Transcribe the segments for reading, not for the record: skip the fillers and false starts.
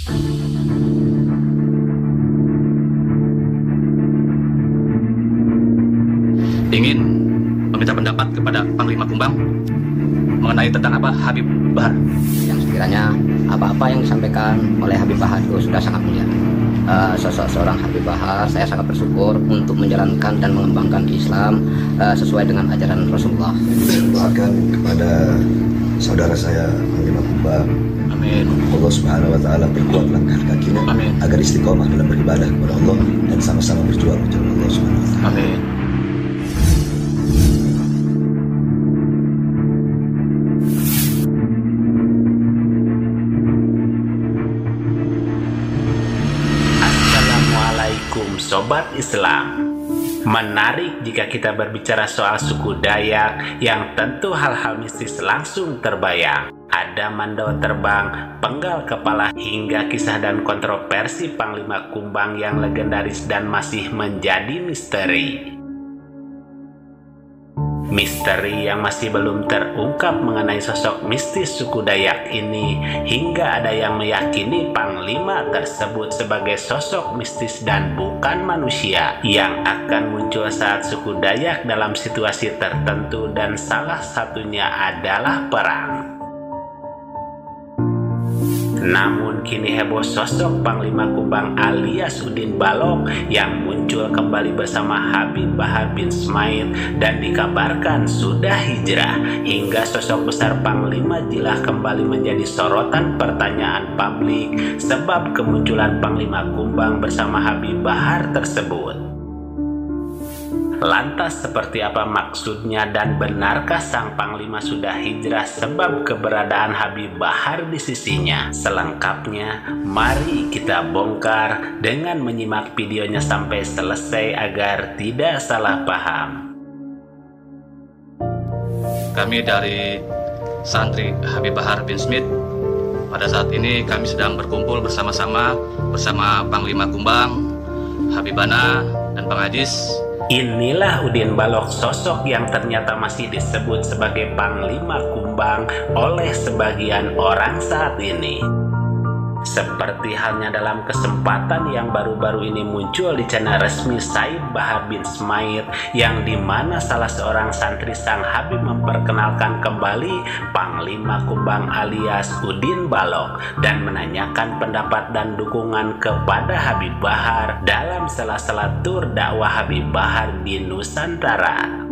Ingin meminta pendapat kepada Panglima Kumbang mengenai tentang Habib Bahar. Yang sekiranya apa-apa yang disampaikan oleh Habib Bahar itu sudah sangat mulia. Sosok seorang Habib Bahar, saya sangat bersyukur untuk menjalankan dan mengembangkan Islam sesuai dengan ajaran Rasulullah. Doakan kepada saudara saya Panglima Kumbang. Amin. Allah Subhanahu wa taala perkuat langkah kakinya. Amin. Agar istiqomah dalam beribadah kepada Allah dan sama-sama berjuang mencari Allah Subhanahu wa taala. Amin. Assalamualaikum Sobat Islam. Menarik jika kita berbicara soal suku Dayak yang tentu hal-hal mistis langsung terbayang. Ada mandau terbang, penggal kepala, hingga kisah dan kontroversi Panglima Kumbang yang legendaris dan masih menjadi misteri. Misteri yang masih belum terungkap mengenai sosok mistis suku Dayak ini, hingga ada yang meyakini Panglima tersebut sebagai sosok mistis dan bukan manusia yang akan muncul saat suku Dayak dalam situasi tertentu, dan salah satunya adalah perang. Namun kini heboh sosok Panglima Kumbang alias Udin Balok yang muncul kembali bersama Habib Bahar bin Smail dan dikabarkan sudah hijrah, hingga sosok besar Panglima Jilah kembali menjadi sorotan pertanyaan publik sebab kemunculan Panglima Kumbang bersama Habib Bahar tersebut. Lantas seperti apa maksudnya, dan benarkah sang Panglima sudah hijrah sebab keberadaan Habib Bahar di sisinya? Selengkapnya mari kita bongkar dengan menyimak videonya sampai selesai agar tidak salah paham. Kami dari santri Habib Bahar bin Smith. Pada saat ini kami sedang berkumpul bersama-sama bersama Panglima Kumbang, Habibana, dan Bang Ajis. Inilah Udin Balok, sosok yang ternyata masih disebut sebagai Panglima Kumbang oleh sebagian orang saat ini. Seperti halnya dalam kesempatan yang baru-baru ini muncul di channel resmi Said Bahar bin Smail, yang dimana salah seorang santri sang Habib memperkenalkan kembali Panglima Kumbang alias Udin Balok dan menanyakan pendapat dan dukungan kepada Habib Bahar dalam sela-sela tur dakwah Habib Bahar di Nusantara.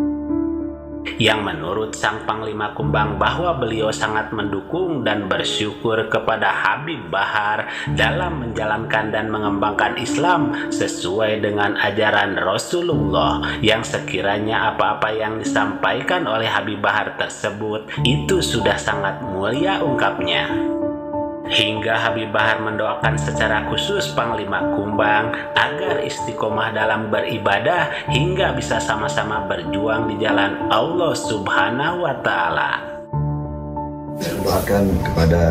Yang menurut sang Panglima Kumbang bahwa beliau sangat mendukung dan bersyukur kepada Habib Bahar dalam menjalankan dan mengembangkan Islam sesuai dengan ajaran Rasulullah, yang sekiranya apa-apa yang disampaikan oleh Habib Bahar tersebut itu sudah sangat mulia, ungkapnya. Hingga Habib Bahar mendoakan secara khusus Panglima Kumbang agar istiqomah dalam beribadah hingga bisa sama-sama berjuang di jalan Allah Subhanahu wa Ta'ala. Saya doakan kepada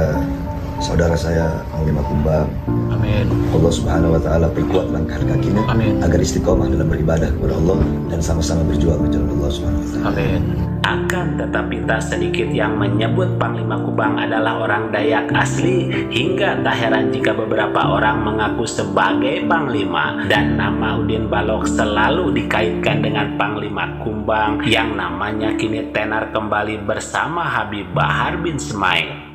saudara saya Panglima Kumbang. Amin. Allah Subhanahu wa taala perkuat langkah kakinya. Amin. Agar istiqomah dalam beribadah kepada Allah dan sama-sama berjuang mencari Allah Subhanahu wa taala. Amin. Akan tetapi tak sedikit yang menyebut Panglima Kumbang adalah orang Dayak asli, hingga tak heran jika beberapa orang mengaku sebagai Panglima, dan nama Udin Balok selalu dikaitkan dengan Panglima Kumbang yang namanya kini tenar kembali bersama Habib Bahar bin Smail.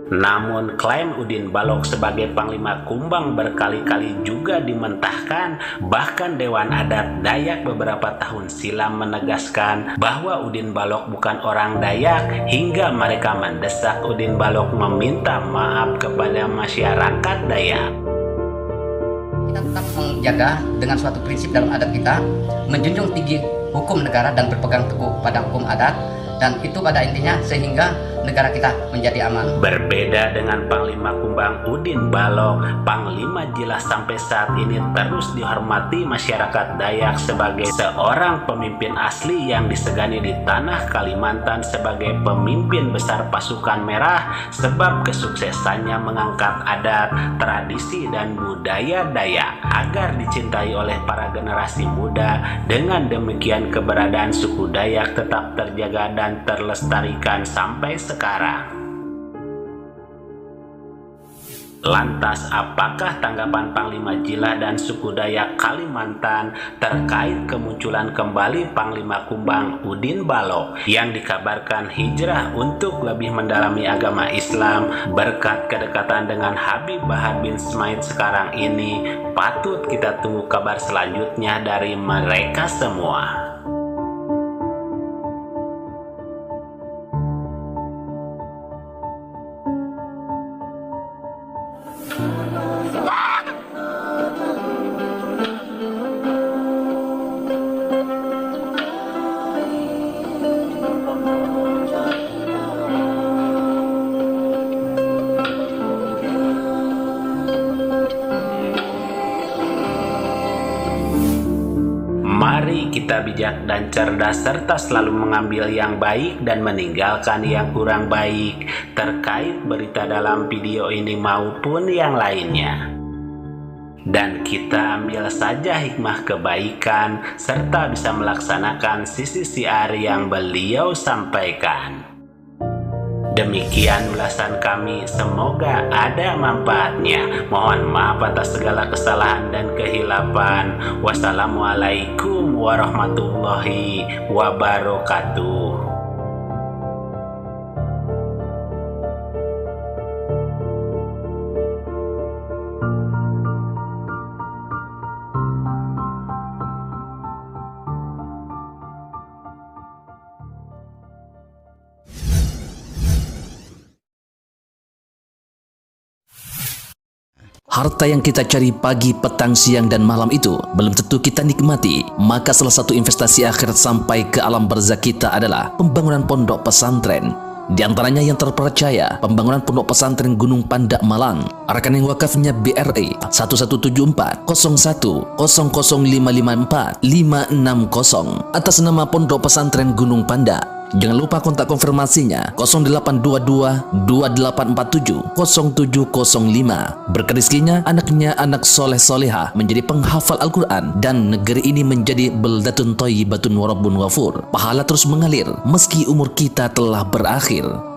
Namun klaim Udin Balok sebagai Panglima Kumbang berkali-kali juga dimentahkan. Bahkan Dewan Adat Dayak beberapa tahun silam menegaskan bahwa Udin Balok bukan orang Dayak, hingga mereka mendesak Udin Balok meminta maaf kepada masyarakat Dayak. Kita tetap menjaga dengan suatu prinsip dalam adat kita, menjunjung tinggi hukum negara dan berpegang teguh pada hukum adat, dan itu pada intinya sehingga negara kita menjadi aman. Berbeda dengan Panglima Kumbang Udin Balok, Panglima Jilah sampai saat ini terus dihormati masyarakat Dayak sebagai seorang pemimpin asli yang disegani di tanah Kalimantan sebagai pemimpin besar pasukan merah, sebab kesuksesannya mengangkat adat, tradisi, dan budaya Dayak agar dicintai oleh para generasi muda. Dengan demikian keberadaan suku Dayak tetap terjaga dan terlestarikan sampai sekarang. Lantas, apakah tanggapan Panglima Jila dan suku Dayak Kalimantan terkait kemunculan kembali Panglima Kumbang Udin Balok yang dikabarkan hijrah untuk lebih mendalami agama Islam berkat kedekatan dengan Habib Bahar bin Smait sekarang ini? Patut kita tunggu kabar selanjutnya dari mereka semua. Mari kita bijak dan cerdas serta selalu mengambil yang baik dan meninggalkan yang kurang baik terkait berita dalam video ini maupun yang lainnya. Dan kita ambil saja hikmah kebaikan serta bisa melaksanakan sisi siar yang beliau sampaikan. Demikian ulasan kami, semoga ada manfaatnya. Mohon maaf atas segala kesalahan dan kehilapan. Wassalamualaikum warahmatullahi wabarakatuh. Harta yang kita cari pagi, petang, siang, dan malam itu belum tentu kita nikmati. Maka salah satu investasi akhirat sampai ke alam barzakh kita adalah pembangunan pondok pesantren. Di antaranya yang terpercaya, pembangunan pondok pesantren Gunung Pandak Malang. Rekening wakafnya BRI 1174 01 00554 560 atas nama Pondok Pesantren Gunung Pandak. Jangan lupa kontak konfirmasinya 0822 2847 0705. Berkah rezekinya anaknya anak soleh soleha menjadi penghafal Al-Quran dan negeri ini menjadi beldatun thayyibatun wa rabbun ghafur. Pahala terus mengalir meski umur kita telah berakhir.